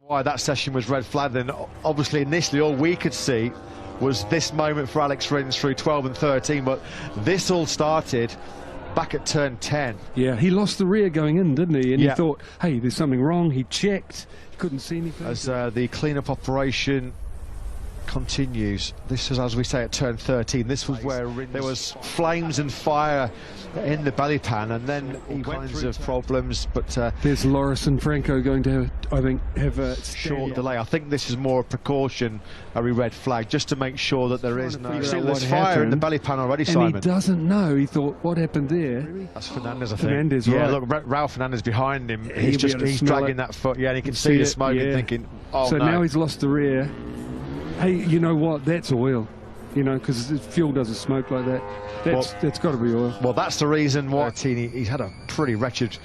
Why that session was red flagged, and obviously initially all we could see was this moment for Alex Rins through 12 and 13, but this all started back at turn 10. Yeah, he lost the rear going in, didn't he? And he thought, hey, there's something wrong. He checked, he couldn't see anything. As the clean-up operation continues, this is, as we say, at turn 13. This was where there was flames and fire in the belly pan, and then all kinds of problems. But there's Loris and Franco going to, I think, have a short delay. I think this is more a precautionary red flag, just to make sure that there is no. There's fire in the belly pan already, Simon. And he doesn't know. He thought, what happened there? That's Fernandez, I think. Fernandez, yeah, right. Look, Ralph Fernandez behind him. He's dragging that foot. Yeah, and he can see the smoke and thinking, oh so no. Now he's lost the rear. Hey, you know what? That's oil. You know, because fuel doesn't smoke like that. That's got to be oil. Well, that's the reason why he's had a pretty wretched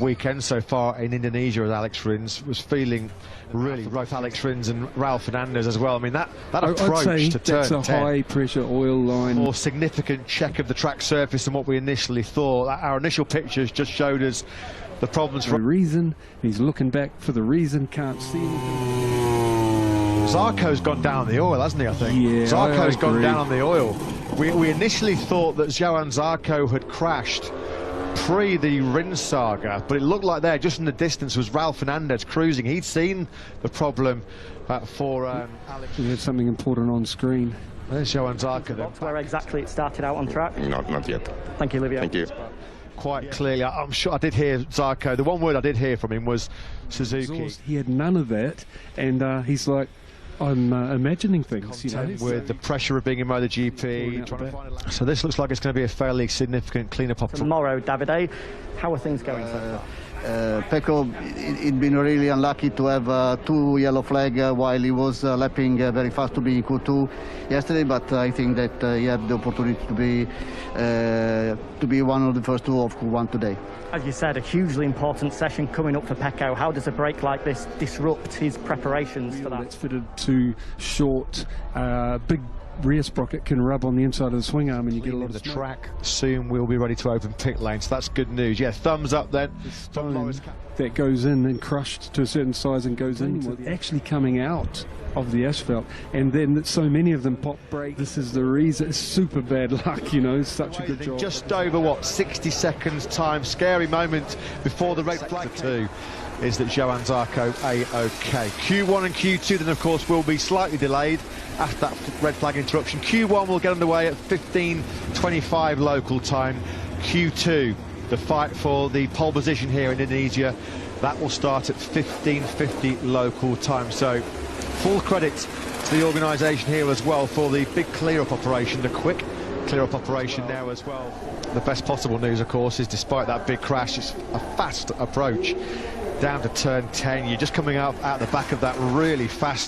weekend so far in Indonesia. As Alex Rins was feeling really rough. Alex Rins and Ralph Fernandez as well. I mean, that approach to turn 10, that's a high-pressure oil line. More significant check of the track surface than what we initially thought. Our initial pictures just showed us the problems. For a reason, he's looking back for the reason, can't see anything. Zarco's gone down on the oil, hasn't he, I think? Yeah, Zarco's gone down on the oil. We initially thought that Johan Zarco had crashed pre the Rins saga, but it looked like there, just in the distance, was Ralph Fernandez cruising. He'd seen the problem for Alex. We had something important on screen. There's Johan Zarco then. Where exactly it started out on track? Not yet. Thank you, Livio. Thank you. Quite clearly, I'm sure I did hear Zarco. The one word I did hear from him was Suzuki. He had none of that, and he's like, I'm imagining things, you know, with the pressure of being in MotoGP. So this looks like it's going to be a fairly significant clean-up operation. Tomorrow, Davide, how are things going so far? Pecco, he'd been really unlucky to have 2 yellow flags while he was lapping very fast to be in Q2 yesterday, but I think that he had the opportunity to be one of the first 2 of Q1 today. As you said, a hugely important session coming up for Pecco. How does a break like this disrupt his preparations for that? It's fitted to short, big rear sprocket can rub on the inside of the swing arm and you get a lot of the smoke. track. Soon we'll be ready to open pit lane, so that's good news. Yeah, thumbs up then. That goes in and crushed to a certain size and goes in, actually coming out of the asphalt, and then so many of them pop brake. This is the reason. It's super bad luck, you know. Such a good job. Just over what, 60 seconds time. Scary moment before the red flag 2 is that Johan Zarco A-OK. Q1 and Q2 then of course will be slightly delayed after that red flag interruption. Q1 will get underway at 15:25 local time. Q2, the fight for the pole position here in Indonesia, that will start at 15:50 local time. So full credit to the organisation here as well for the big clear-up operation, the quick clear-up operation now as well. The best possible news, of course, is despite that big crash, it's a fast approach down to turn 10. You're just coming out the back of that really fast